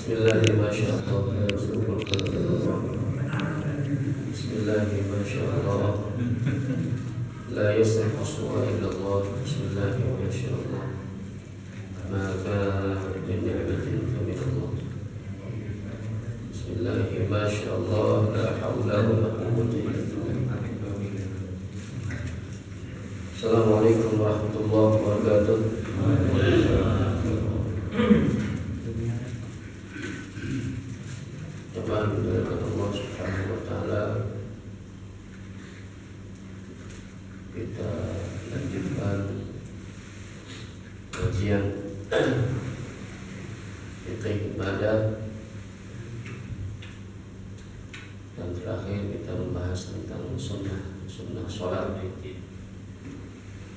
Bismillahirrahmanirrahim. La yasrifu su'a illallah. Bismillahirrahmanirrahim. Ma kana min ni'matin fa min Allah. Bismillahirrahmanirrahim. La hawla wa la quwwata illa billah. Assalamualaikum warahmatullahi wabarakatuh. Coba dengan Allah Subhanahu wa taala kita lanjutkan kajian fikih ibadah, dan terakhir kita membahas tentang sunnah sholat,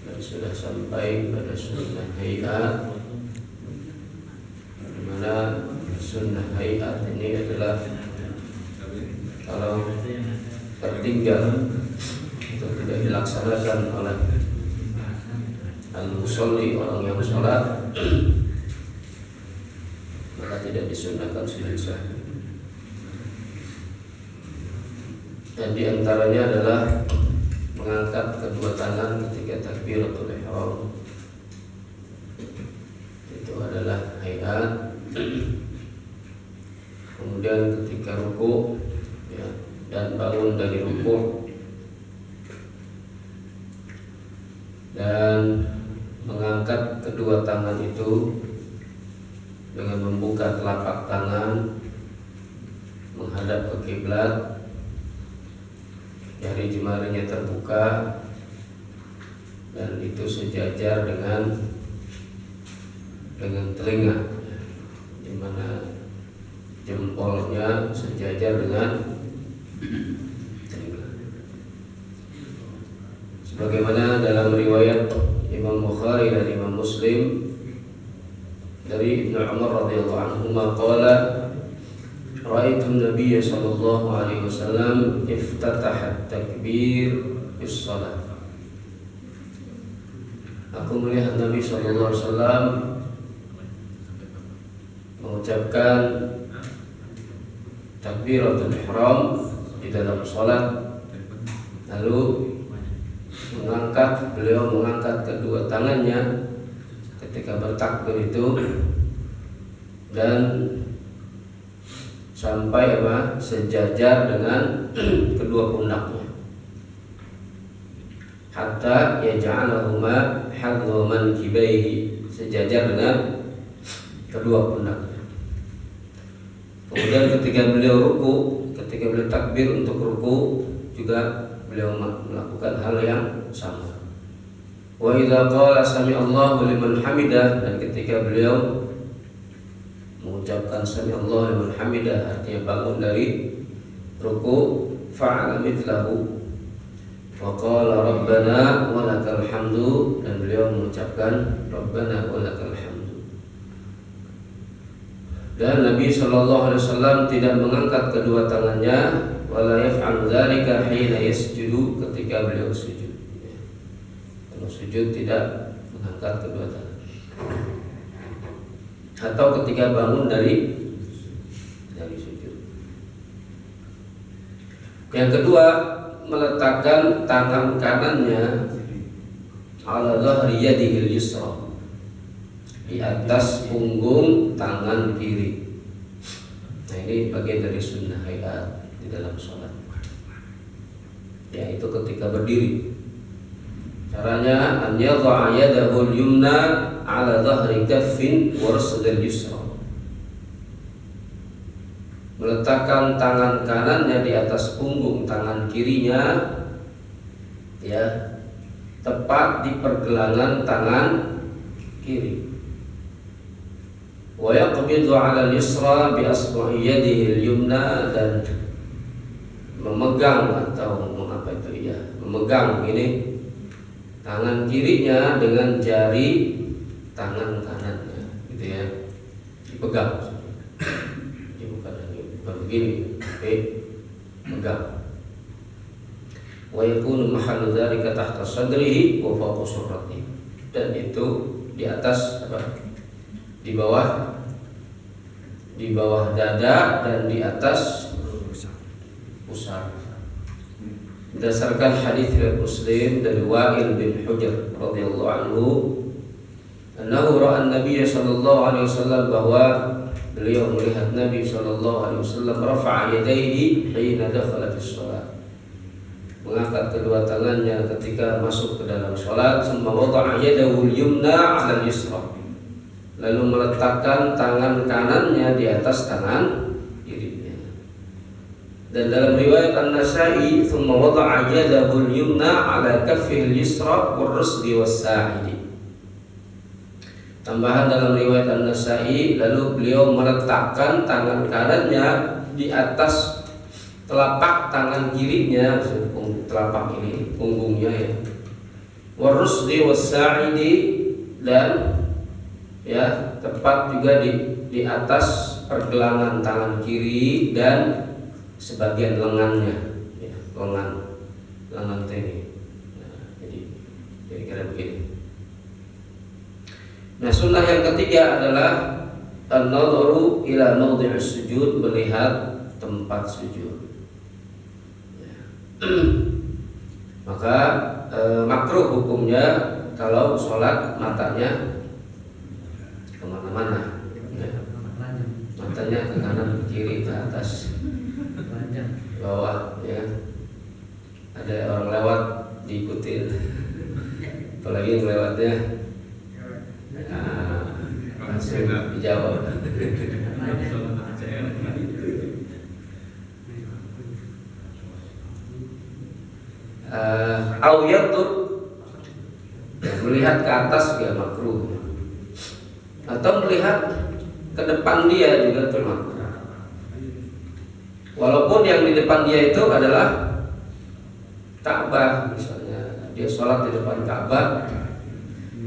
dan sudah sampai pada sunnah hayat, di mana sunnah hayat ini adalah kalau tertinggal atau tidak dilaksanakan oleh al-musolli, orang yang sholat, maka tidak disunnahkan sholat sahih. Dan diantaranya adalah mengangkat kedua tangan ketika takbiratul ihram. Itu adalah hayat. Kemudian ketika ruku, ya, dan bangun dari ruku, dan mengangkat kedua tangan itu dengan membuka telapak tangan menghadap ke kiblat, jari jemarinya terbuka, dan itu sejajar dengan telinga, di mana jempolnya sejajar dengan telinga. Sebagaimana dalam riwayat Imam Bukhari dan Imam Muslim dari Ibnu Umar radhiyallahu anhu qala ra'aitu an-nabiy sallallahu alaihi wasallam iftataha at-takbir bis shalah. Aku melihat Nabi sallallahu alaihi wasallam mengucapkan takbiratul ihram di dalam salat, lalu beliau mengangkat kedua tangannya ketika bertakbir itu, dan sampai sejajar dengan kedua pundaknya, hatta yaj'alahuma hadwa mankibaihi, sejajar dengan kedua pundaknya. Kemudian ketika beliau takbir untuk ruku, juga beliau melakukan hal yang sama. Wa idza qala sami'allahu liman hamidah, dan ketika beliau mengucapkan sami'allahu liman hamidah, artinya bangun dari ruku, fa'ala mithlahu wa qala rabbana wa lakal hamdu, dan beliau mengucapkan rabbana wa lakal hamdu. Dan Nabi SAW tidak mengangkat kedua tangannya, wala yaf'alu dzalika hina yasjudu, ketika beliau sujud. Kalau sujud tidak mengangkat kedua tangan, atau ketika bangun dari sujud. Yang kedua, meletakkan tangan kanannya ala dhahri yadihil yusra, di atas punggung tangan kiri. Nah, ini bagian dari sunnah hayat di dalam sholat, yaitu ketika berdiri. Caranya an yadha'a yadahu al-yumna ala dhahri kaffin warsadil yusra, meletakkan tangan kanannya di atas punggung tangan kirinya, ya, tepat di pergelangan tangan kiri. Wa yaqbidu 'ala al-yusra bi asbu'i yadihi al-yumna, dan memegang memegang ini tangan kirinya dengan jari tangan kanannya, gitu ya, dipegang. Jadi bukan begini, pegang. Wa yakunu mahallu dzalika tahta sadrihi wa fawqa surratihi, dan itu di atas di bawah di bawah dada dan di atas pusar. Berdasarkan hadis riwayat Muslim dari Wa'il bin Hujr radhiyallahu anhu, annahu ra'a an-nabiy sallallahu alaihi wasallam, bahwa beliau melihat Nabi sallallahu alaihi wasallam rafa'a yadayhi hina dakhala fi shalah, mengangkat kedua tangannya ketika masuk ke dalam salat, summa wada'a yadahu al-yumna 'ala al-yusra, lalu meletakkan tangan kanannya di atas tangan kirinya. Dan dalam riwayat An-Nasa'i, thumma wada'a yadahu al-yumna 'ala kaffihi al-yusra war-rusdi was-sa'idi. Tambahan dalam riwayat An-Nasa'i, lalu beliau meletakkan tangan kanannya di atas telapak tangan kirinya, telapak ini punggungnya ya. War-rusdi was-sa'idi, dan ya tepat juga di atas pergelangan tangan kiri dan sebagian lengannya, ya, lengan ini. Nah, jadi kira-kira begini. Nah, sunnah yang ketiga adalah an-nadharu ila mawdi'is sujud, melihat tempat sujud. Ya. Maka makruh hukumnya kalau sholat matanya kemana-mana, ya. Matanya ke kanan, ke kiri, ke atas, bawah, ya. Ada orang lewat diikutin, apalagi yang lewatnya langsung dijawab. Au yatub, melihat ke atas juga makruh, atau melihat ke depan dia juga termakruh. Walaupun yang di depan dia itu adalah Ka'bah, misalnya dia sholat di depan Ka'bah,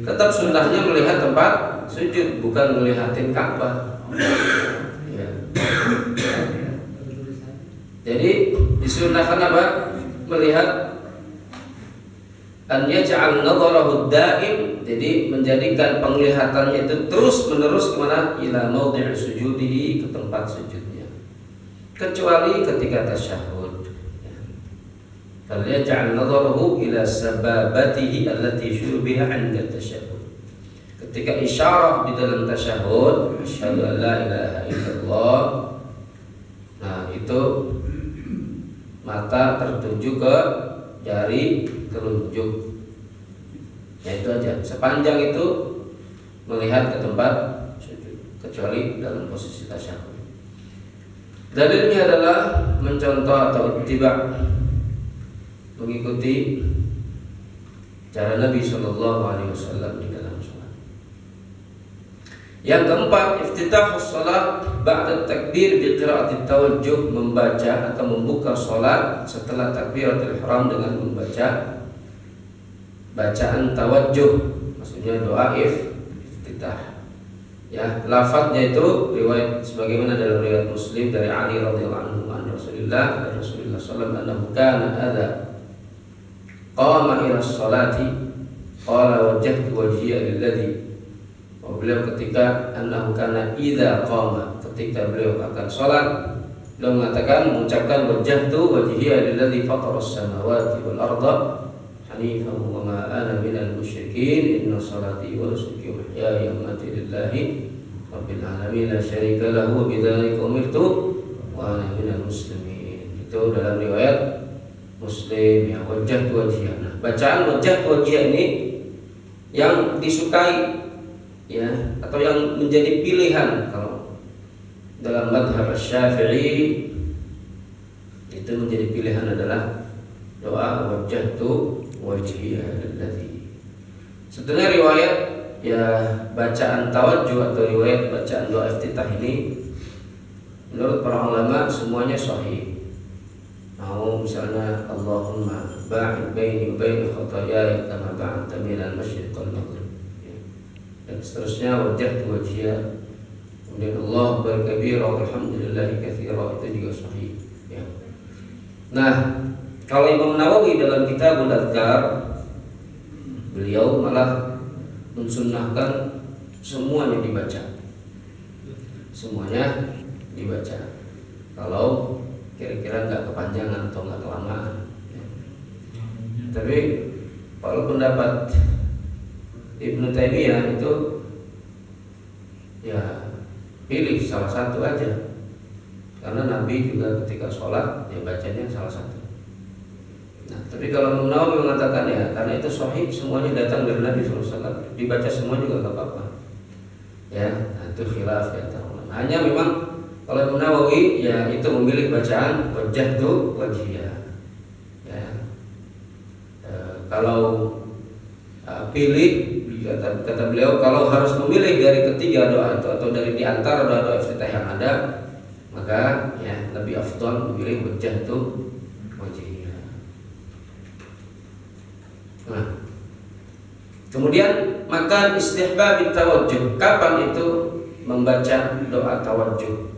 tetap sunnahnya melihat tempat sujud, bukan melihatin Ka'bah. Ya. Jadi disunnahkan apa? Melihat an yaj'al nadharahu daim, jadi menjadikan penglihatannya itu terus menerus kemana? Ila mawdi'i sujudihi, ke tempat sujudnya, kecuali ketika tasyahud. Fal yaj'al nadharahu ila sababatihi allati syurbiha 'inda tasyahud. Ketika isyarah di dalam tasyahud, asyhadu an la ilaha illallah, nah itu mata tertuju ke jari telunjuk. Ya itu aja. Sepanjang itu melihat ke tempat sujud, kecuali dalam posisi tasyahud. Dalilnya adalah mencontoh atau ittiba', mengikuti cara Nabi sallallahu alaihi wasallam di dalam salat. Yang keempat, iftitahus salat ba'da takbir bi qira'ati tawajjuh, membaca atau membuka salat setelah takbiratul ihram dengan membaca bacaan tawajjuh, maksudnya doa iftitah. Ya, lafadznya itu riwayat sebagaimana dalam riwayat Muslim dari Ali radhiyallahu anhu an Rasulullah, dari Rasulullah sallallahu alaihi wasallam, kana ada qama ila sholati qala wajjahtu wajhiya lilladzi. Beliau ketika annahu kana idza qama, ketika beliau akan salat, beliau mengatakan, mengucapkan wajjahtu wajhiya lilladzi fatara as-samawati wal arda hanifan wa ma ana minal musyrikin inna salati wa nusuki wa mahyaya wa mamati lillahi rabbil alamin la syarika lahu wa bidzalika umirtu wa ana minal muslimin. Itu dalam riwayat Muslim, ya, wajjahtu wajhiya. Nah, bacaan wajjahtu wajhiya ini yang disukai, ya, atau yang menjadi pilihan kalau dalam madhab Syafi'i, itu menjadi pilihan adalah doa wajjahtu wajhiya lillazi. Setelah riwayat ya bacaan tawajjuh atau riwayat bacaan doa iftitah ini menurut para ulama semuanya sahih. Mau misalnya Allahumma ba'id baini wa baina khataayaya kama ba'adta minal masyriq wal maghrib, dan seterusnya wajjahtu wajhiya, kemudian Allah berkabir walhamdulillahi katsira, itu juga sahih, ya. Nah, kalau Imam Nawawi dalam Kitabul Adhkar, beliau malah mensunnahkan semuanya dibaca. semuanya dibaca. Kalau kira-kira nggak kepanjangan atau nggak kelamaan. Ya. Tapi kalau pendapat Ibnu Taimiyah itu ya pilih salah satu aja, karena Nabi juga ketika sholat ya bacanya salah satu. Nah, tapi kalau Imam Nawawi mengatakan ya karena itu sahih semuanya datang dari Nabi SAW, dibaca semua juga nggak apa-apa. Ya, nah, itu khilaf di antara ulama. Hanya memang kalau Imam Nawawi ya itu memilih bacaan wajjahtu wajhiya. Ya, kalau pilih kata beliau kalau harus memilih dari ketiga doa itu atau dari di antara doa-doa iftitah yang ada, maka ya lebih afdal memilih wajjahtu wajhiya. Nah, kemudian maka istihbab tawajjuh. Kapan itu membaca doa tawajjuh?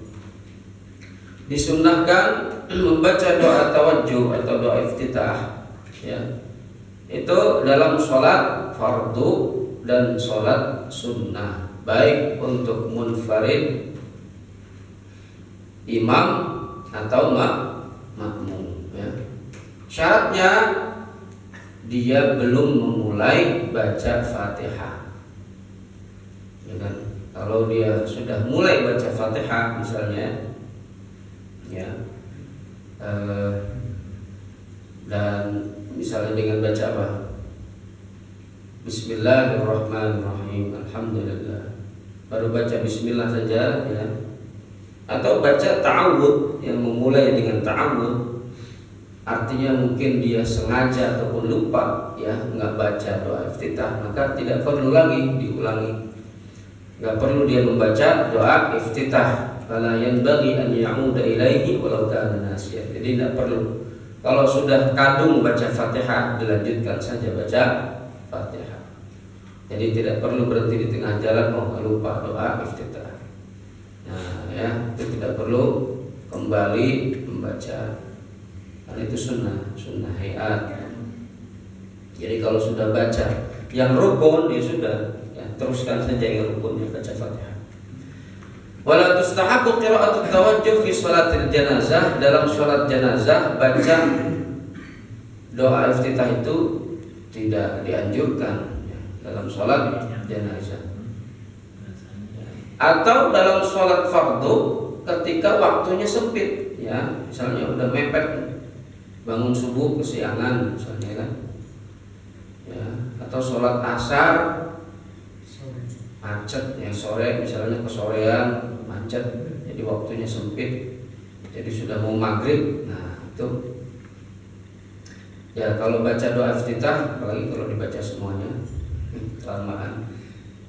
Disunnahkan membaca doa tawajjuh atau doa iftitah ya. Itu dalam sholat fardu dan sholat sunnah, baik untuk munfarid, imam atau makmum ya. Syaratnya dia belum memulai baca Fatihah. Ya kan? Kalau dia sudah mulai baca Fatihah misalnya, ya, dan misalnya dengan baca apa? Bismillahirrahmanirrahim, alhamdulillah. Baru baca Bismillah saja, ya. Atau baca ta'awud yang memulai dengan ta'awud. Artinya mungkin dia sengaja ataupun lupa ya nggak baca doa iftitah, maka tidak perlu lagi diulangi. Nggak perlu dia membaca doa iftitah. Fala yanbaghi an ya'uda ilaihi walau kana nasiyan. Jadi tidak perlu. Kalau sudah kadung baca Fatihah, dilanjutkan saja baca Fatihah. Jadi tidak perlu berhenti di tengah jalan lupa doa iftitah. Nah, ya, itu tidak perlu kembali membaca. Karena itu sunnah hayat. Jadi kalau sudah baca yang rukun ya sudah, ya, teruskan saja yang rukunnya baca Fatihah. Wala tustahabu qira'atut tawajjuh fi sholatil janazah. Dalam sholat janazah baca doa iftitah itu tidak dianjurkan ya, dalam sholat janazah. Atau dalam sholat fardu ketika waktunya sempit, ya, misalnya udah mepet bangun subuh kesiangan misalnya kan, ya, atau sholat asar macet ya, sore misalnya kesorean macet, jadi waktunya sempit, jadi sudah mau maghrib. Nah itu ya kalau baca doa iftitah, apalagi kalau dibaca semuanya kelamaan,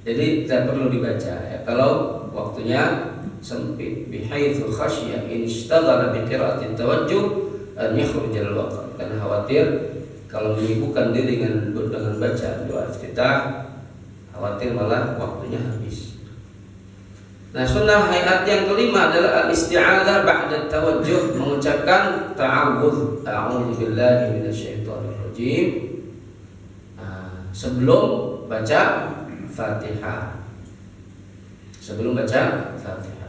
jadi tidak perlu dibaca ya kalau waktunya sempit. Bihaitsu khasya in ishtaghala bi qira'ati tawajjuh an yakhrujal waqt, karena khawatir kalau menyibukkan diri dengan baca doa iftitah, khawatir malah waktunya habis. Nah, sunnah hayat yang kelima adalah al-isti'adzah ba'da tawajjuh, mengucapkan ta'awudz, a'udzu billahi minasyaitonir rajim, sebelum baca Fatihah. Sebelum baca Fatihah.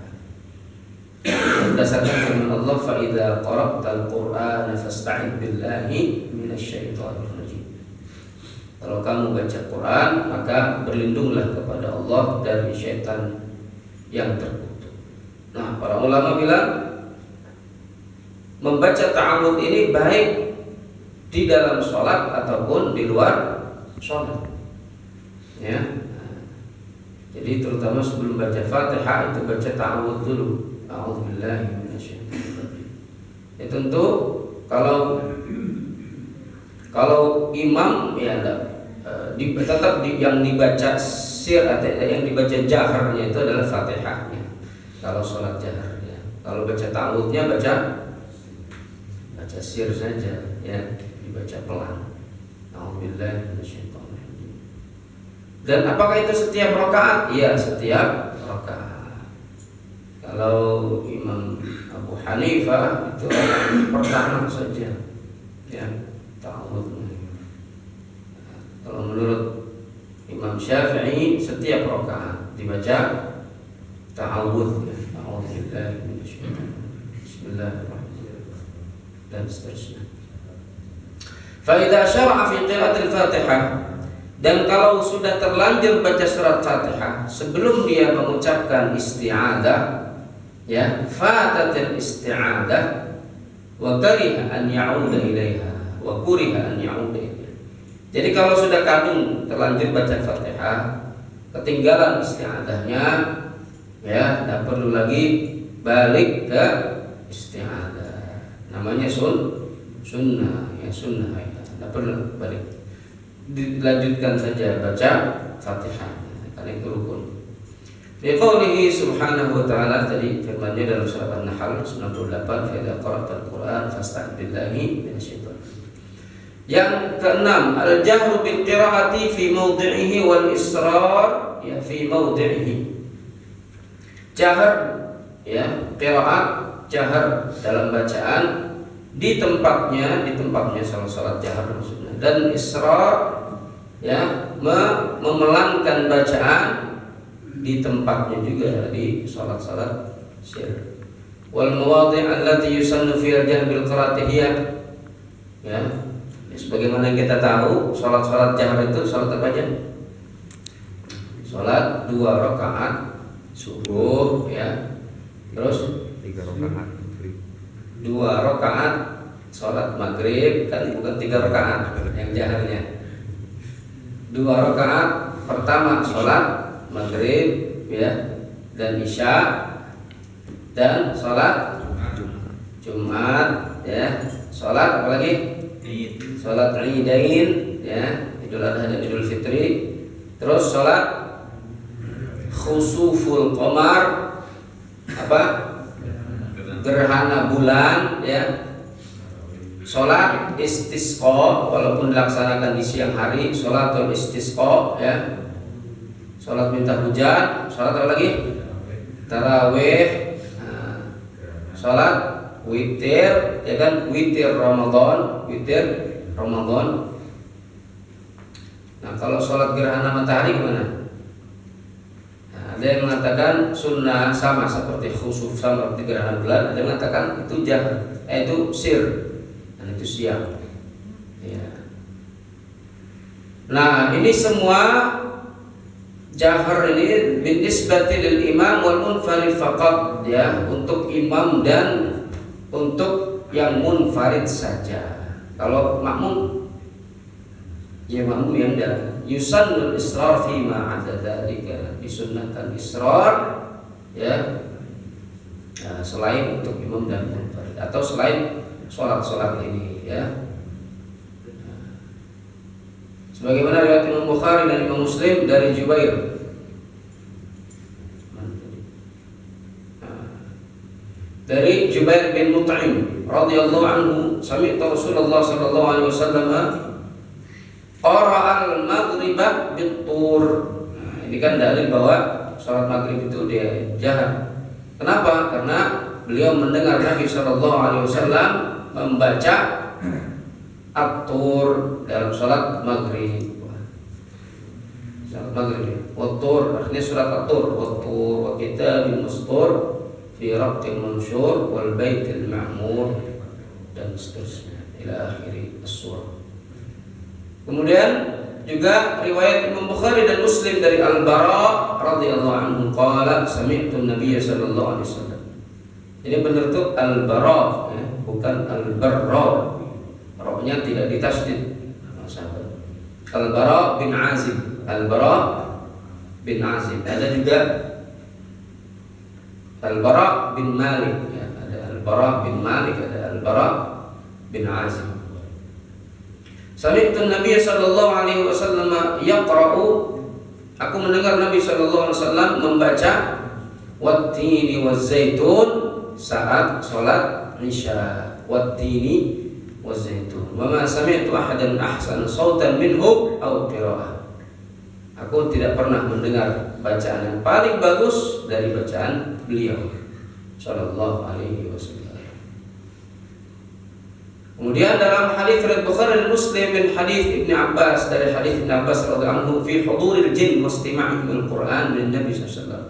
Berdasarkan firman Allah, fa idza qara'tal qur'ana fasta'id billahi minasyaitonir rajim. Kalau kamu baca Quran, maka berlindunglah kepada Allah dari syaitan yang terkutuk. Nah, para ulama bilang membaca ta'awudz ini baik di dalam sholat ataupun di luar sholat. Ya. Jadi terutama sebelum baca Fatihah itu baca ta'awudz dulu. A'udzubillahi minasyaitonir rajim. Ya tentu kalau imam ya tetap yang dibaca sir atau yang dibaca jaharnya itu adalah Fatihahnya. Kalau sholat jaharnya, kalau baca ta'awudznya baca sir saja, ya, dibaca pelan. A'udzubillahi minasyaitonir rajim. Dan apakah itu setiap rakaat? Iya, setiap rakaat. Kalau Imam Abu Hanifah itu pertama saja, ya, ta'awudz. Kalau menurut Imam Syafi'i setiap rakaat dibaca ta'awudz, ya, A'udzubillahi minasyaitonir rajim. Bismillahirrahmanirrahim. Dan seterusnya. Fa idza syara'a fi qira'atil Fatihah, dan kalau sudah terlanjur baca surat Fatihah sebelum dia mengucapkan isti'adzah, ya, fatatil isti'adzah wa kariha an ya'uda ilaiha wa kuriha an ya'uda ilaiha. Jadi kalau sudah kadung terlanjur baca Fatihah, ketinggalan isti'adzahnya, ya, tidak perlu lagi balik ke isti'adzah. Namanya sunnah, ya, sunnah, ya. Tidak perlu balik, dilanjutkan saja baca Fatihah karena itu rukun. Liqaulihi subhanahu wa ta'ala, tadi firman-Nya dalam surat An-Nahl 98, fa idza qara'tal Qur'an fasta'idz billahi minasyaitonir rajim. Yang keenam, al-jahru bil qira'ati fi mawdi'ihi wal israr, ya, fi mawdi'ihi. Jahar, ya, qira'at, jahar dalam bacaan di tempatnya salat jahar maksudnya, dan israr, ya, memelangkan bacaan di tempatnya juga di salat-salat sir. Wal mawadhi' allati yusannu fiha al-jahr bil qira'ati hiya, ya, sebagaimana kita tahu salat-salat jahar itu salat apa aja? Salat 2 rakaat subuh, ya. Terus 3 rakaat 2 rakaat sholat maghrib, kan bukan 3 rakaat yang jaharnya. 2 rakaat pertama sholat maghrib, ya, dan isya, dan sholat Jumat, ya, sholat apa lagi? Sholat Idain, ya, Idul Adha dan Idul Fitri. Terus sholat khusuful qamar, apa? Gerhana bulan, ya. Sholat istisqa walaupun dilaksanakan di siang hari, sholatul istisqa, ya. Sholat minta hujan, sholat apa lagi? Tarawih, sholat witir, ya kan, witir Ramadan. Nah, kalau sholat gerhana matahari gimana? Ada yang mengatakan sunnah sama seperti khusuf, sama seperti gerhana bulan. Ada yang mengatakan itu jahar, itu sir, dan itu siang, ya. Nah, ini semua jahar ini min nisbati lil imam wal munfarid faqat, ya, untuk imam dan untuk yang munfarid saja. Kalau makmum, ya makmum yang dah yusannul israr fi ma ada dzalika, disunnahkan israr, ya, selain untuk imam dan munfarid atau selain sholat ini, ya. Sebagaimana riwayat Imam Bukhari dan Imam Muslim dari Jubair, dari Jubair bin Mut'im radhiyallahu anhu, sami'tu Rasulullah sallallahu alaihi wasallam qara'al maghriba bit-tur. Nah, ini kan dalil bahwa salat maghrib itu dia jahar. Kenapa? Karena beliau mendengar Nabi sallallahu alaihi wasallam membaca at-tur dalam salat maghrib. Salat maghrib. Wat-tur, artinya surat at-tur, wat-tur wa kitabin mastur fi raqqin mansyur wal baitil ma'mur, dan seterusnya ila akhir as-surah. Kemudian juga riwayat Imam Bukhari dan Muslim dari Al-Bara radhiyallahu anhu qala sami'tu Nabiy sallallahu alaihi wasallam. Jadi benar tuh Al-Bara, ya, bukan Al-Barra. Ra-nya tidak ditasydid. Sahabat Al-Bara bin Azib, Al-Bara bin Azib. Ada juga Al-Bara bin Malik, ya, ada Al-Bara bin Malik, ada Al-Bara bin Azib. Sami'tu Nabiy sallallahu alaihi wasallam yaqra'u, aku mendengar Nabi sallallahu alaihi wasallam membaca wat-tini waz-zaitun saat salat Isya, wat-tini waz-zaitun. Wa ma sami'tu ahadan ahsana sautan minhu aw qira'ah. Aku tidak pernah mendengar bacaan yang paling bagus dari bacaan beliau sallallahu alaihi wasallam. Kemudian dalam hadis riwayat Bukhari dan Muslim min hadis Ibnu Abbas, dari hadis Ibnu Abbas radhiyallahu anhu fi huduril jin wastima'ihim al-Qur'an min Nabi sallallahu alaihi wasallam.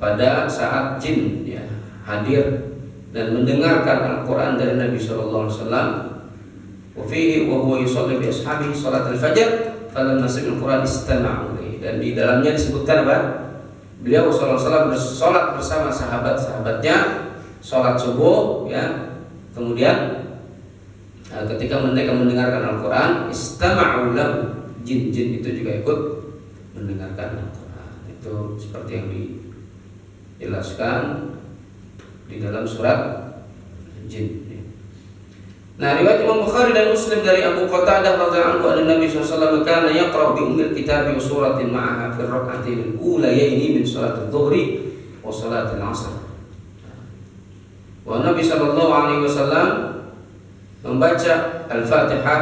pada saat jin ya hadir dan mendengarkan Al-Quran dari Nabi Sallallahu Alaihi Wasallam. Wafihi wa huwa yusalli bi ashabihi salat al-fajr falamma sami'a al-Quran istama'u ilaihi. Dan di dalamnya disebutkan apa? Beliau Sallallahu Alaihi Wasallam bersolat bersama sahabat-sahabatnya solat subuh ya. Kemudian ketika mereka mendengarkan Al-Quran istama'u lahu, jin-jin itu juga ikut mendengarkan Al-Quran. Itu seperti yang dijelaskan di dalam surat jin. Nah, riwayat Imam Bukhari dan Muslim dari Abu Qatadah radhiyallahu anhu anna Nabi sallallahu alaihi wasallam kana yaqra bi ummil kitabi wa suratin ma'aha fi rak'atayn al-ulayaini min salatil dhuhri wa salatil 'asr. Wa Nabi sallallahu alaihi wasallam membaca Al-Fatihah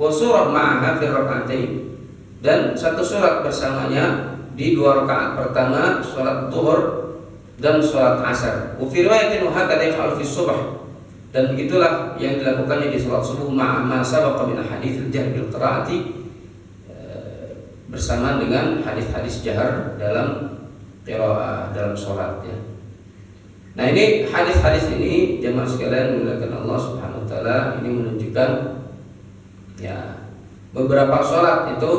wa surah ma'aha fi rak'atayn, dan satu surat bersamanya di dua rakaat pertama salat zuhur dan salat asar. Wa fi riwayatin hakadha yaf'al fi subh, dan begitulah yang dilakukannya di salat subuh ma'ama sabaqa min hadits al-jahr bil qiraati, bersamaan dengan hadis-hadis jahar dalam qiraah dalam salat ya. Nah, ini hadis-hadis ini jemaah sekalian dimuliakan Allah Subhanahu wa taala, ini menunjukkan ya beberapa salat itu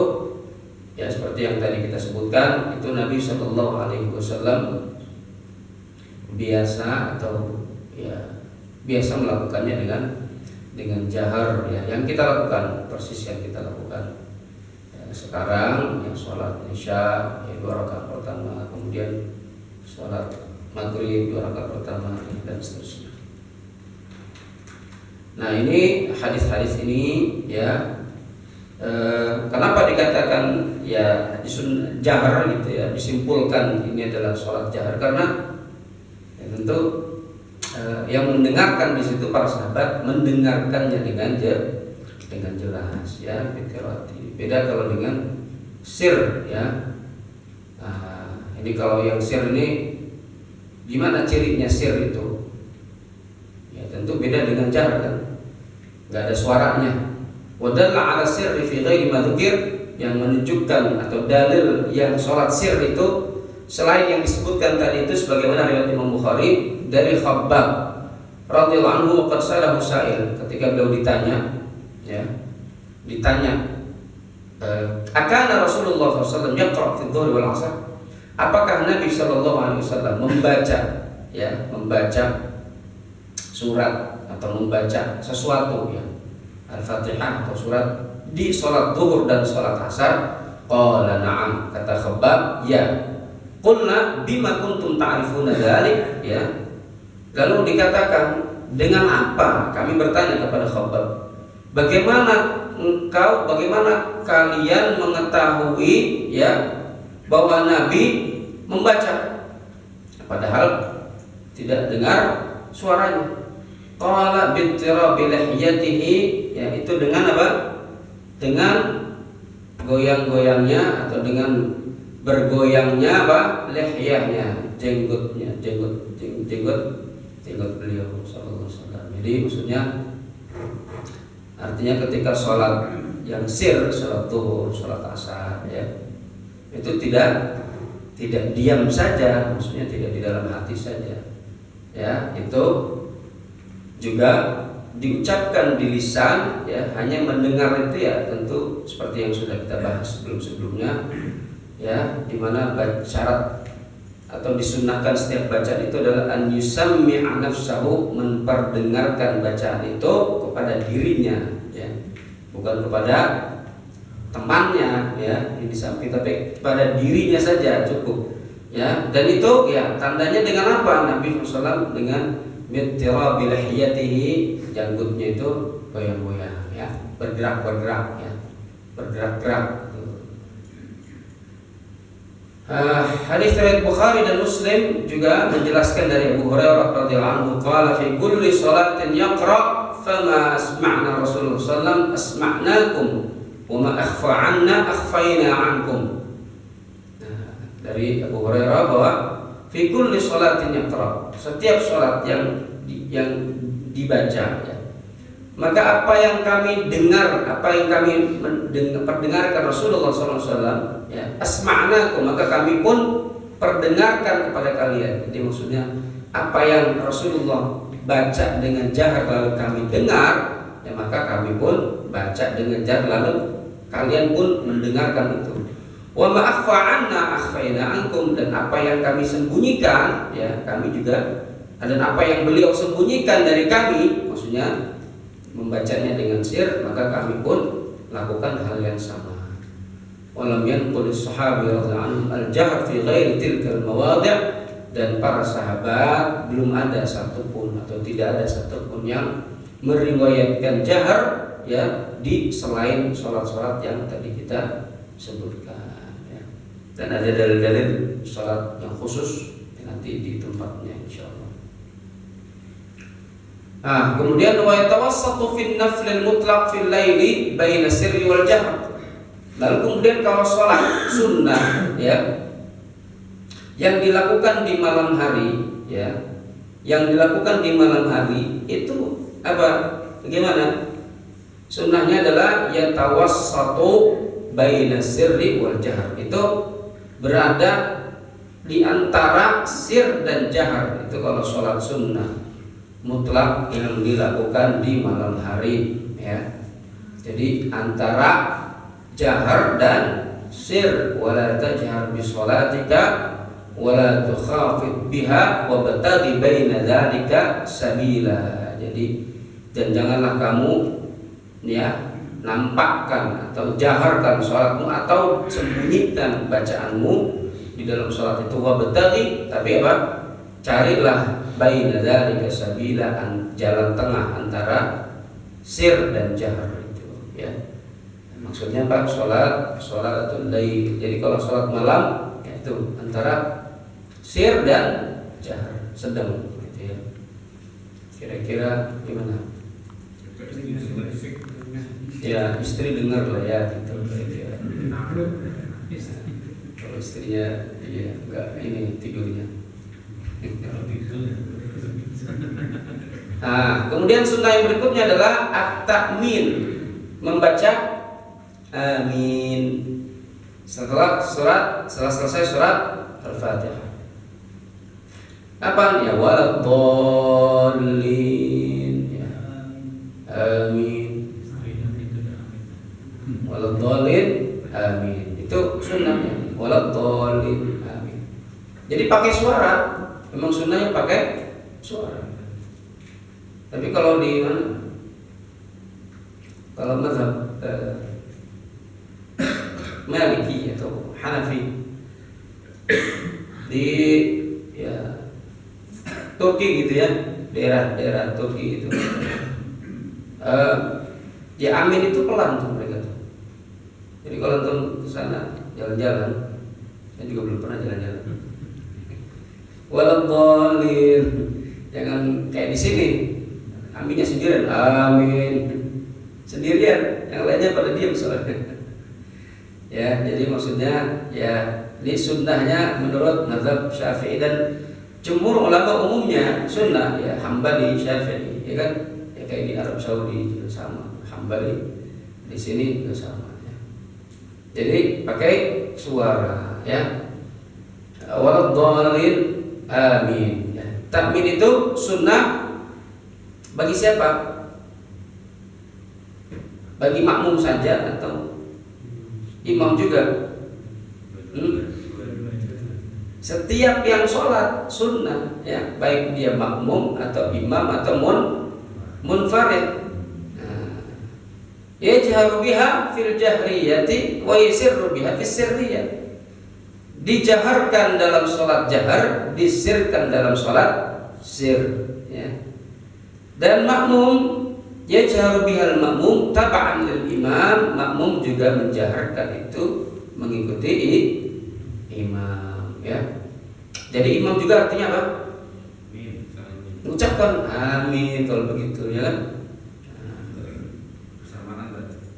ya seperti yang tadi kita sebutkan, itu Nabi sallallahu alaihi wasallam biasa atau ya biasa melakukannya dengan jahar ya, yang kita lakukan persis yang kita lakukan ya, sekarang yang sholat isya ya, 2 rakaat pertama, kemudian sholat maghrib 2 rakaat pertama ya, dan seterusnya. Nah, ini hadis-hadis ini ya kenapa dikatakan ya jahar gitu ya, disimpulkan ini adalah sholat jahar karena ya, tentu yang mendengarkan di situ para sahabat mendengarkannya dengan jelas ya, biqiraati. Beda kalau dengan sir ya. Nah, ini kalau yang sir ini gimana cirinya sir itu? Ya tentu beda dengan jahar kan, nggak ada suaranya. Wa dalla ala sirri fi ghairi ma dzukir, yang menunjukkan atau dalil yang sholat sir itu selain yang disebutkan tadi itu sebagaimana riwayat Imam Bukhari dari Khabbab radhiyallahu anhu qad salahu sa'il, ketika beliau ditanya akana Rasulullah SAW yaqra fi dhuhri wal 'asr, apakah Nabi sallallahu alaihi wasallam membaca surat atau membaca sesuatu ya, Al-Fatihah atau surat di salat zuhur dan salat asar? Qala na'am, kata Khabbab ya. Qulna bima kuntum ta'rifuna dzalik ya. Lalu dikatakan, dengan apa? Kami bertanya kepada Khabbab, bagaimana kalian mengetahui ya bahwa Nabi membaca padahal tidak dengar suaranya? Qala bittirabi lihyatihi, ya itu dengan apa? Dengan goyang-goyangnya atau dengan bergoyangnya apa? Lihyahnya, jenggotnya, jenggot beliau sallallahu alaihi wasallam. Jadi maksudnya artinya ketika sholat yang sir, sholat zuhur, sholat asar ya, itu tidak diam saja, maksudnya tidak di dalam hati saja ya, itu juga diucapkan di lisan ya, hanya mendengar itu ya tentu seperti yang sudah kita bahas sebelum-sebelumnya ya, dimana syarat atau disunnahkan setiap bacaan itu adalah an yusammi'a nafsahu, memperdengarkan bacaan itu kepada dirinya ya, bukan kepada temannya ya di samping, tapi kepada dirinya saja cukup ya. Dan itu ya tandanya dengan apa? Nabi SAW dengan bittirabi lihyatihi, janggutnya itu goyang-goyang ya, bergerak ya, bergerak-gerak. Hadis riwayat Bukhari dan Muslim juga menjelaskan dari Abu Hurairah radhiyallahu anhu qala fi kulli salatin yaqra fama asma'na Rasulullah sallallahu asma'nakum wa ma akhfa 'anna akhfayna 'ankum. Dari Abu Hurairah bahwa fi kulli salatin yaqra, setiap salat yang dibaca ya, maka apa yang kami dengar, apa yang kami perdengarkan Rasulullah SAW ya, asma'nakum, maka kami pun perdengarkan kepada kalian. Jadi maksudnya apa yang Rasulullah baca dengan jahar lalu kami dengar, ya maka kami pun baca dengan jahar lalu kalian pun mendengarkan itu. Wa ma akhfa anna akhfaina ankum, dan apa yang kami sembunyikan ya kami juga, dan apa yang beliau sembunyikan dari kami, maksudnya membacanya dengan sir, maka kami pun lakukan hal yang sama. Walam yanqul as-sahabi radhiyallahu anhum al-jahr fi ghairi tilka al-mawadhi', dan para sahabat belum ada satupun atau tidak ada satupun yang meriwayatkan jahar ya di selain sholat-sholat yang tadi kita sebutkan. Dan ada dalil-dalil salat yang khusus nanti di tempatnya insyaallah. Kemudian wa yatawassatu fi an-nafl al-mutlaq fil laili baina sirri wal jahr. Lalu kemudian kalau salat sunnah ya yang dilakukan di malam hari ya, yang dilakukan di malam hari itu apa? Bagaimana? Sunnahnya adalah yatawassatu baina sirri wal jahr. Itu berada di antara sir dan jahar. Itu kalau sholat sunnah mutlak yang dilakukan di malam hari ya. Jadi antara jahar dan sir. Wala tajhar bi sholatika wala tukhafid biha wabtaghi baina dzalika sabila. Jadi dan janganlah kamu ya nampakkan atau jaharkan sholatmu atau sembunyikan bacaanmu di dalam sholat itu. Wabtaghi, tapi apa? Carilah baina dzalika sabila, jalan tengah antara sir dan jahar itu ya. Maksudnya apa? Sholatul lail. Jadi kalau sholat malam ya itu antara sir dan jahar, sedang gitu ya. Kira-kira gimana? Ya istri dengar lah ya gitu. Kalau istrinya ya enggak ini tidurnya. Kemudian sunnah yang berikutnya adalah at-ta'min, membaca amin setelah selesai surat Al-Fatihah. Apa ya? Waladhdallin ya. Amin. Waladhdallin amin. Itu sunnahnya. Waladhdallin amin. Jadi pakai suara. Memang sunnahnya pakai suara. Tapi kalau di mana? Kalau mazhab Maliki atau Hanafi di ya Turki gitu ya, daerah Turki itu ya amin itu pelan tuh mereka tuh. Jadi kalau antum ke sana jalan-jalan, saya juga belum pernah jalan-jalan. Waladhdallin, jangan kayak di sini. Aminnya sendirian, amin sendirian, yang lainnya pada diam soalnya. Ya, jadi maksudnya ya ini sunnahnya menurut mazhab Syafi'i dan jumhur ulama umumnya sunnah ya, Hambali, Syafi'i, ya kan? Ya kayak di Arab Saudi juga sama, Hambali di sini juga sama ya. Jadi pakai suara ya. Waladhdallin amin ya. Takmin itu sunnah bagi siapa? Bagi makmum saja atau imam juga? Setiap yang sholat sunnah ya, baik dia makmum atau imam atau munfarid. Yajharu biha fil jahriyati wa yusirru biha fis sirriyah. Dijaharkan dalam sholat jahar, disirkan dalam sholat sir ya. Dan makmum yajharu bihal makmum taba'an lil imam, makmum juga menjaharkan itu mengikuti imam ya. Jadi imam juga artinya apa? Ucapkan amin kalau begitu ya kan?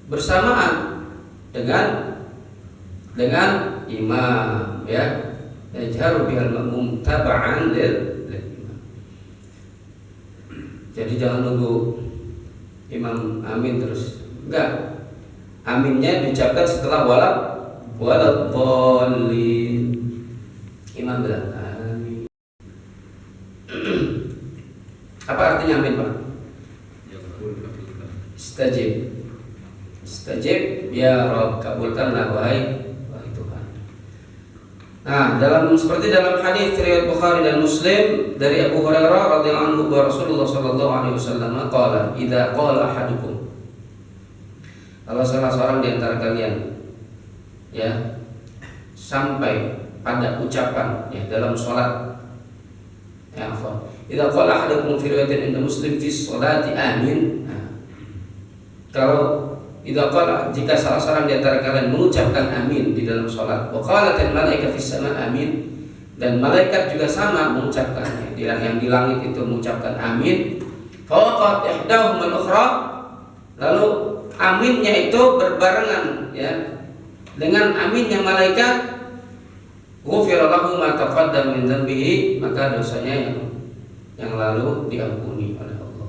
Bersamaan dengan imam ya. Yajharu bihal makmum taba'an lil imam. Jadi jangan nunggu imam amin terus. Enggak. Aminnya diucapkan setelah waladhdallin. Imam bilang amin. Apa artinya amin, Pak? Istajib ya Rabb, kabulkanlah wahai Tuhan. Nah, seperti dalam hadis riwayat Bukhari dan Muslim dari Abu Hurairah radhiyallahu anhu bahwa Rasulullah sallallahu alaihi wasallam qala, "Idza qala ahadukum," kalau salah seorang di antara kalian ya sampai pada ucapan ya dalam salat ya afwan, idza qala ahadukum fi riwayatin inda Muslim fi sholati amin. Nah, kalau jika salah seorang di antara kalian mengucapkan amin di dalam sholat, wa qalatil malaikatu fis sama amin, dan malaikat juga sama mengucapkannya, yang di langit itu mengucapkan amin, fa waqat ihdahum al-ukhra, lalu aminnya itu berbarengan ya dengan aminnya malaikat, ghufira lahu ma taqaddama min dhanbihi, maka dosanya yang lalu diampuni oleh Allah.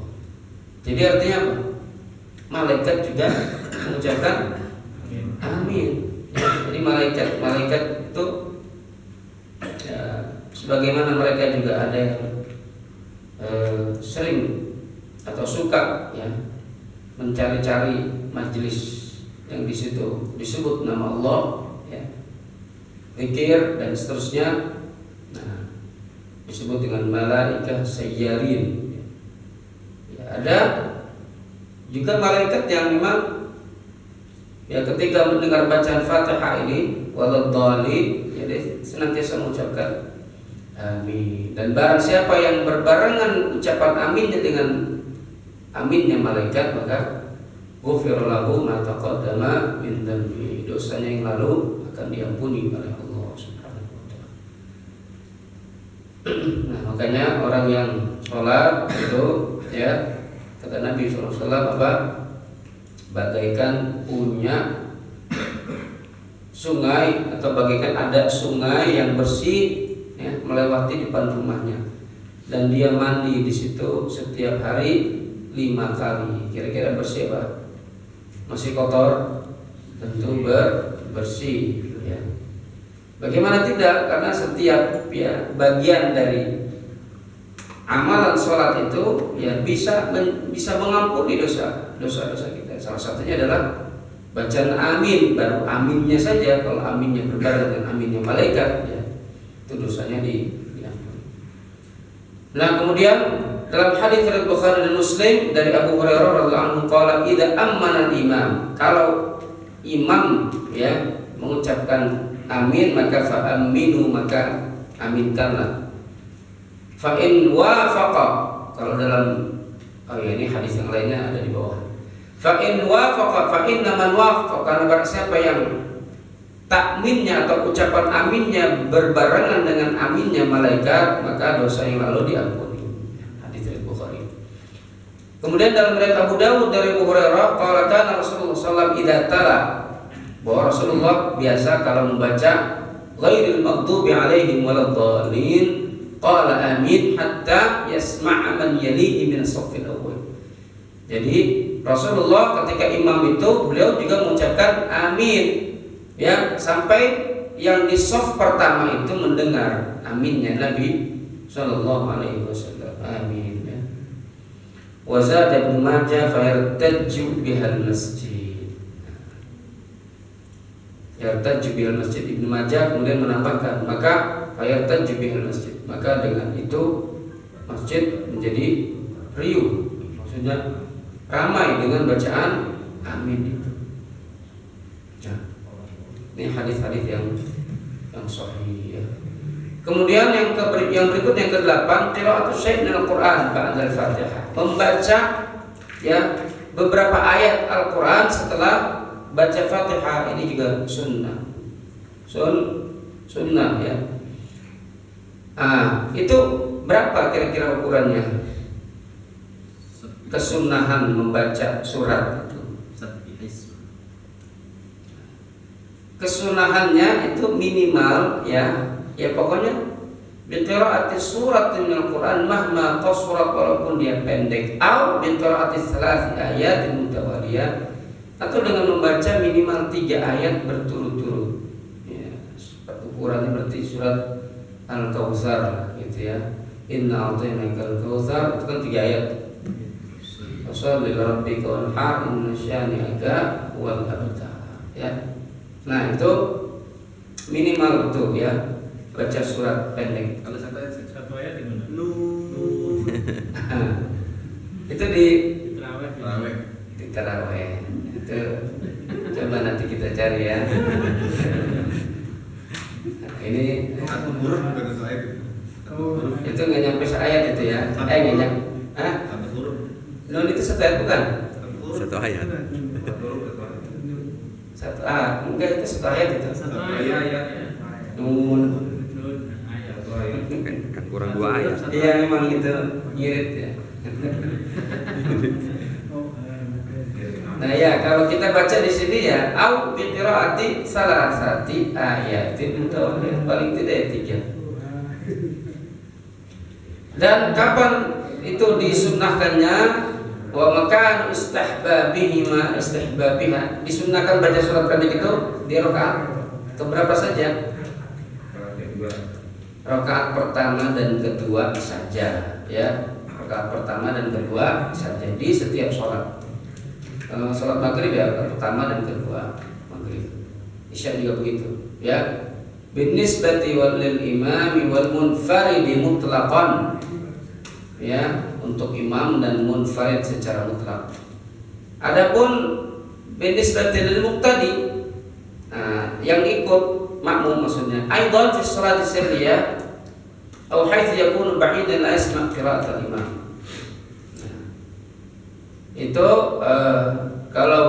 Jadi artinya apa? Malaikat juga mengucapkan amin. Ya, jadi malaikat itu ya, sebagaimana mereka juga ada yang sering atau suka ya mencari-cari majelis yang di situ disebut nama Allah ya, zikir dan seterusnya. Nah, disebut dengan malaikat sayyarin. Ya, ada juga malaikat yang memang ya ketika mendengar bacaan Fatihah ini waladhdallin, jadi senantiasa mengucapkan amin. Dan barang siapa yang berbarengan ucapan aminnya dengan aminnya malaikat, maka ghufira lahu ma taqaddama min dhanbi, dosanya yang lalu akan diampuni oleh Allah Subhanahu wa taala. Nah, makanya orang yang sholat itu ya kata Nabi SAW apa? Bagaikan punya sungai atau bagaikan ada sungai yang bersih ya, melewati depan rumahnya, dan dia mandi di situ setiap hari 5 kali. Kira-kira bersih apa? Masih kotor? Tentu bersih ya. Bagaimana tidak? Karena setiap ya bagian dari amalan sholat itu ya bisa mengampuni dosa kita. Salah satunya adalah bacaan amin. Baru aminnya saja, kalau aminnya berbarengan dengan aminnya malaikat ya, itu dosanya diampuni. Nah, kemudian dalam hadis riwayat Bukhari dan Muslim dari Abu Hurairah radhiyallahu anhu qala, idza ammana al-imam, kalau imam ya mengucapkan amin, maka fa aminu, maka aminkanlah. Fa in wafaqa, kalau dalam ini hadis yang lainnya ada di bawah. Fa in wafaqa fa inna man wafaqa, karena barang siapa yang takminnya atau ucapan aminnya berbarengan dengan aminnya malaikat, maka dosa yang lalu diampuni. Hadis riwayat Bukhari. Kemudian dalam riwayat Abu Dawud dari Abu Hurairah qala kana Rasulullah sallallahu alaihi wasallam idza tala, bahwa Rasulullah biasa kalau membaca ghairil maghdubi alaihim waladdallin qala amin hatta yasma'a man yalihi min as-saffil awwal. Jadi Rasulullah ketika imam itu beliau juga mengucapkan amin ya, sampai yang di shaf pertama itu mendengar aminnya Nabi sallallahu alaihi wasallam. Amin ya. Wa zada Ibnu Majah fa yartajju bihal masjid. Yartajju bihal masjid, Ibnu Majah kemudian menambahkan maka fayartajju bihal masjid, maka dengan itu masjid menjadi riuh, maksudnya ramai dengan bacaan amin itu. Ya. Ini hadis-hadis yang sahih ya. Kemudian yang berikut yang ke-8, qiraatus syai' minal Qur'an ba'da al-Fatihah, membaca ya beberapa ayat Al-Qur'an setelah baca Fatihah. Ini juga sunnah. Sunnah ya. Itu berapa kira-kira ukurannya? Kesunahan membaca surat itu. Kesunahannya itu minimal ya pokoknya biqiraati surat minal Qur'an mahma qasurat, walaupun dia pendek, au biqiraati thalath ayatin mutawaliyah, atau dengan membaca minimal 3 ayat berturut-turut ya. Ukurannya berarti surat Al-Kautsar gitu ya. Inna a'tainakal kautsar, itu kan 3 ayat. Fasholli lirabbika wanhar inna syani'aka huwal abtar ya. Nah, itu minimal itu ya, baca surat pendek. Kalau satu ayat di mana? Itu di Tarawih. di tarawih. Itu coba nanti kita cari ya. Ini Satu huruf bukan satu ayat. itu nggak nyampe seayat itu ya. Nggak nyampe. Satu huruf. Nun itu 1 ayat bukan? Satu ayat. Enggak, itu 1 ayat itu. Satu ayat. Nun. Kan kurang 2 ayat. Iya, memang itu ngirit ya. Nah ya, kalau kita baca di sini ya, au bi qiraati salasati ayatin mutawaliyah, paling tidak 3. Dan kapan itu disunnahkannya? Wa makan istihbabihima istihbabiha. Disunnahkan baca surat pendek itu di rakaat keberapa saja? Rakaat pertama dan kedua saja ya. Rakaat pertama dan kedua saja di setiap sholat. Kalau sholat maghrib ya pertama dan kedua maghrib. Isya juga begitu ya. Binisbati wal lil imami wal munfaridi mutlaqan ya, untuk imam dan munfarid secara mutlak. Adapun binisbati lil muqtadi, yang ikut makmum maksudnya aidan fi sholati sirriyah atau haitsu yakunu ba'idan la yasma' qira'at al-imam. Itu kalau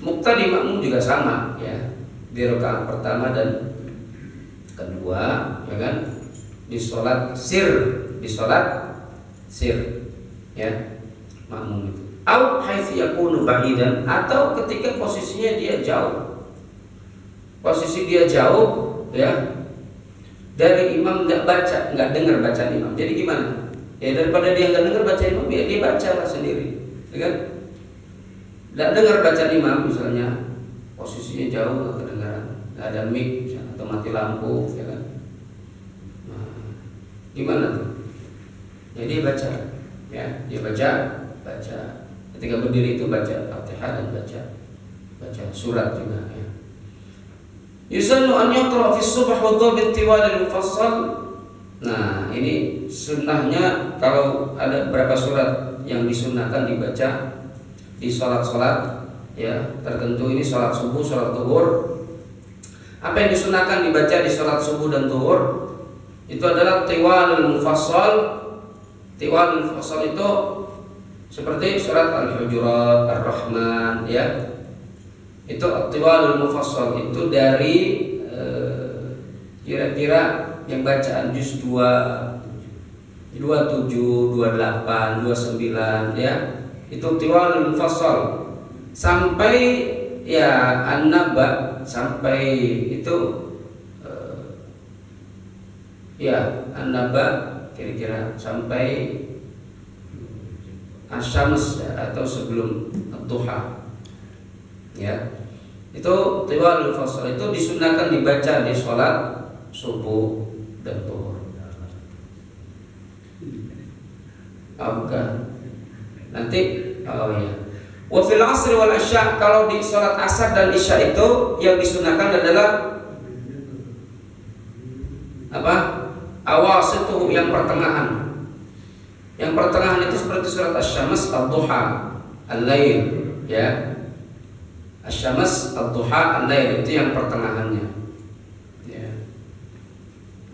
muqtadi makmum juga sama ya, di rakaat pertama dan kedua ya kan, di sholat sir ya, makmum itu au haitsu yakunu ba'idan, atau ketika posisinya dia jauh, posisi dia jauh ya dari imam, nggak dengar bacaan imam. Jadi gimana ya, daripada dia nggak dengar bacaan imam, dia baca lah sendiri ya kan. Nggak dengar bacaan imam, misalnya posisinya jauh, nggak kedengaran, nggak ada mic misalnya, atau mati lampu ya kan. Nah, gimana tuh? Jadi baca ya, dia baca ketika berdiri itu baca Fatihah dan baca surat juga ya. Yusannu an yaqra fi subh wa dhabit tiwal al-mufassal. Nah, ini sunnahnya kalau ada berapa surat yang disunnahkan dibaca di sholat-sholat ya tertentu. Ini sholat subuh, sholat zuhur. Apa yang disunnahkan dibaca di sholat subuh dan zuhur itu adalah tiwalul mufassal. Tiwalul mufassal itu seperti surat Al-Hujurat, Ar-Rahman ya. Itu tiwalul mufassal itu dari kira-kira yang bacaan juz 2, 27, 28, 29 ya. Itu tiwalul mufassal sampai ya An-Naba, sampai itu ya An-Naba kira-kira sampai Asy-Syams ya, atau sebelum Ad-Duha ya. Itu tiwalul mufassal itu disunahkan dibaca di sholat subuh dan zuhur. Bukan. Nanti ya. Wa fil 'asri wal 'isya, kalau di sholat asar dan isya itu yang disunahkan adalah apa? Awasituh, yang pertengahan. Yang pertengahan itu seperti surat Asy-Syams, Ad-Duha, Al-Lail ya. Asy-Syams, Ad-Duha, Al-Lail itu yang pertengahannya. Ya.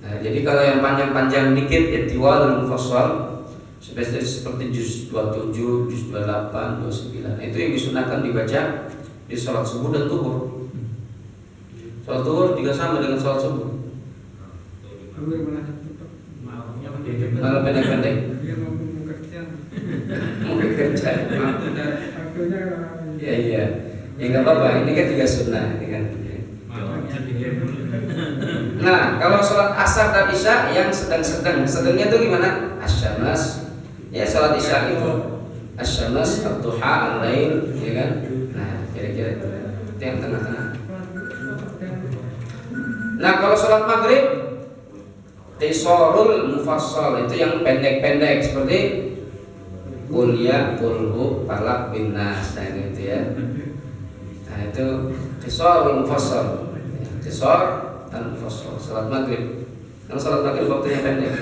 Nah, jadi kalau yang panjang-panjang dikit ya tiwalul mufassal seperti juz 27, juz 28, 29. Itu yang disunahkan dibaca di sholat subuh dan zuhur. Sholat zuhur juga sama dengan sholat subuh. Malah pendek-pendek. Mau kerja. Iya. Ya nggak apa-apa. Ini kan juga sunnah, ini kan. Nah, kalau sholat asar dan isya yang sedangnya itu gimana? Asy-Syams. Ya, sholat isya itu Asy-Syams, Ad-Duha, Al-Lail, ya kan? Nah, kira-kira itu yang tengah-tengah. Nah, kalau sholat maghrib qisarul mufassal itu yang pendek-pendek seperti kuliah, kulhu, falak, bin nas, nah gitu ya. Nah itu qisarul mufassal, qisar dan mufassal. Salat maghrib, karena salat maghrib waktunya pendek.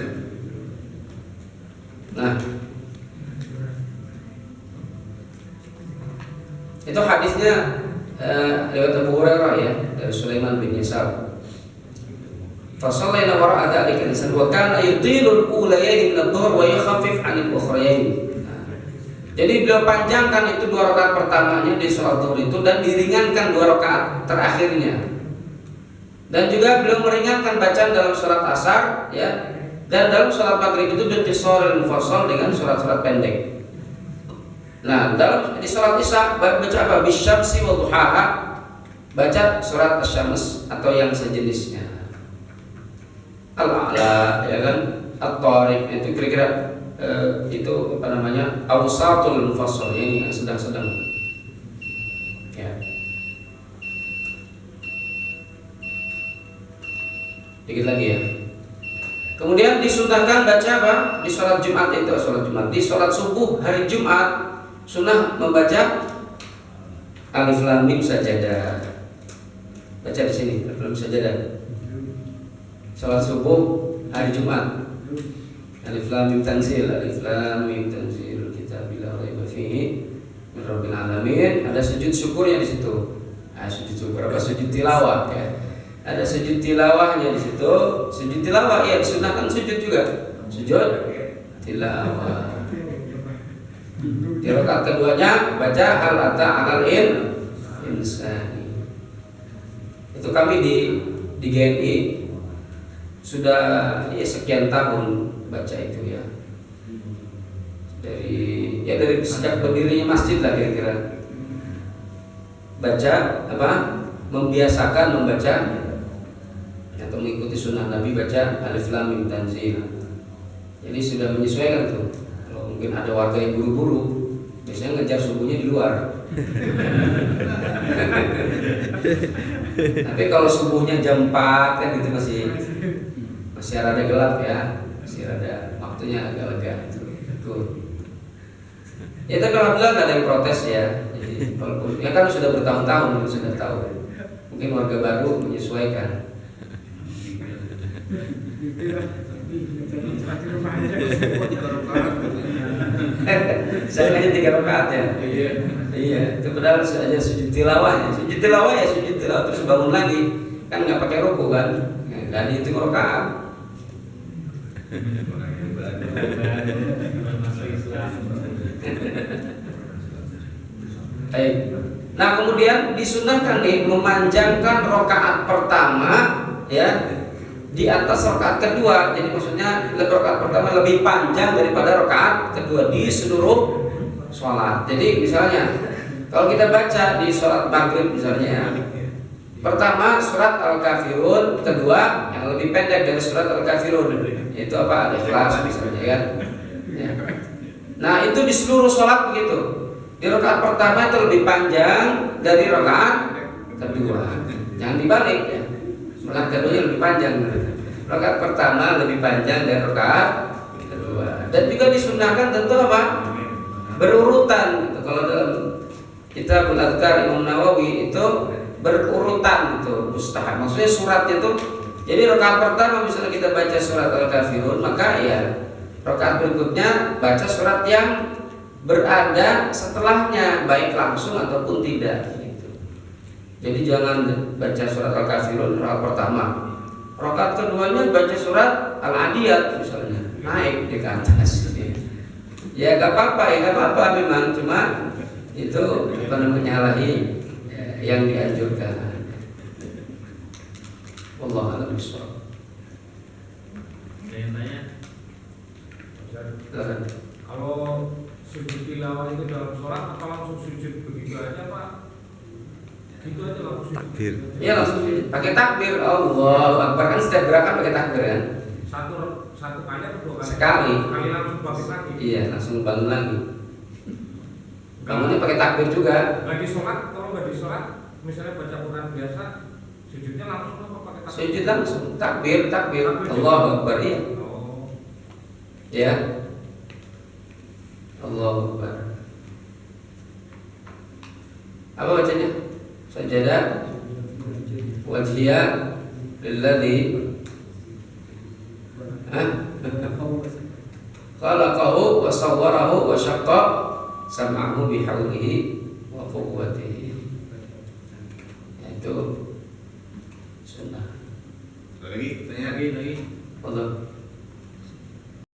Nah, itu hadisnya lewat Abu Hurairah ya, dari Sulaiman bin Yasar. Fasallayna wara'a dzalika al-insan wa kana yutilul ulayaini min adh-dhuhr wa yakhaffif 'anil ukhrayaini. Jadi beliau panjangkan itu 2 rakaat pertamanya di sholat zuhur itu dan diringankan 2 rakaat terakhirnya. Dan juga beliau meringankan bacaan dalam sholat asar ya. Dan dalam sholat maghrib itu biqisaril mufassal dengan sholat-sholat pendek. Nah, dalam di sholat isya baca apa? Bisyamsi wa duhaha. Baca surat asy-syams atau yang sejenisnya. Al-A'la ya kan, At-Tariq itu kira-kira itu apa namanya, awsatul mufassal, ini yang sedang-sedang ya. Dikit lagi ya. Kemudian disunahkan baca apa? Di sholat Jumat itu, sholat Jumat. Di sholat subuh hari Jumat sunnah membaca Alif Lam Mim Sajadah. Baca di sini Alif Lam Mim Sajadah. Salat subuh hari Jumat. Alif Lam Mim Tanzil, Alif Lam Mim Tanzil Kitabil la raiba fihi min rabbil alamin. Ada sujud syukurnya di situ. Nah, sujud syukur apa? Sujud tilawah ya. Ada sujud tilawahnya di situ. Sujud tilawah ya disunahkan sujud juga. Sujud tilawah. Di rakaat keduanya baca hal ata 'alal insani. Itu kami di GNI sudah ya sekian tahun baca itu ya. Dari sejak berdirinya masjid lah kira-kira. Baca apa? Membiasakan membaca atau mengikuti sunnah Nabi baca Alif Lam Mim Tanzil. Jadi sudah menyesuaikan tuh. Kalau mungkin ada warga yang buru-buru, biasanya ngejar subuhnya di luar. Tapi kalau subuhnya jam 4 kan gitu masih rada gelap ya, masih rada waktunya agak lega itu. Ya tapi alhamdulillah nggak ada yang protes ya. Jadi walaupun ya kan sudah bertahun-tahun sudah tahu. Mungkin warga baru menyesuaikan. Saya aja 3 rakaat ya. Iya, itu padahal aja sujud tilawahnya. Sujud tilawah ya sujud tilawah terus bangun lagi. Kan nggak pakai ruku kan? Nggak dihitung rakaat. Baik. Nah kemudian disunahkan nih memanjangkan rakaat pertama ya di atas rakaat kedua. Jadi maksudnya rakaat pertama lebih panjang daripada rakaat kedua di seluruh sholat. Jadi misalnya kalau kita baca di sholat maghrib misalnya, pertama surat Al-Kafirun, kedua yang lebih pendek dari surat Al-Kafirun, yaitu apa? Al-Ikhlas misalnya kan. Ya. Nah itu di seluruh sholat begitu. Di rakaat pertama itu lebih panjang dari rakaat kedua. Jangan dibalik ya. Rakaat keduanya lebih panjang. Rakaat pertama lebih panjang dari rakaat kedua. Dan juga disunahkan tentu apa? Berurutan gitu. Kalau dalam Kitabul Adhkar Imam Nawawi itu berurutan gitu, mustahab. Maksudnya suratnya itu, jadi rakaat pertama misalnya kita baca surat Al-Kafirun, maka ya rakaat berikutnya baca surat yang berada setelahnya, baik langsung ataupun tidak gitu. Jadi jangan baca surat Al-Kafirun rakaat pertama, rakaat keduanya baca surat Al-Adiyat misalnya, naik di ke atas. Ya gak apa-apa, ya gak apa-apa memang, cuma itu bukan menyalahi yang dianjurkan. Wallahu a'lam bishawab. Kalau sujud tilawah itu dalam sholat apa langsung sujud begitu aja Pak? Gitu aja langsung sujud. Takbir. Iya langsung pakai takbir. Allahu Akbar, kan setiap gerakan pakai takbir kan? Satu kali atau 2 kali? Sekali. Sekali langsung bangkit lagi. Iya, langsung bangun lagi. Bangunnya pakai takbir juga. Nggak di sholat, kalau nggak di sholat, misalnya baca Quran biasa, sujudnya langsung apa pakai Sujud langsung, takbir, Allahu Akbar, iya. Oh. Ya. Allahu Akbar. Apa bacanya? Sajada wajhiya lilladzi khalaqahu wa sawwarahu wa syaqqa sam'ahu bihaulihi wa quwwatihi.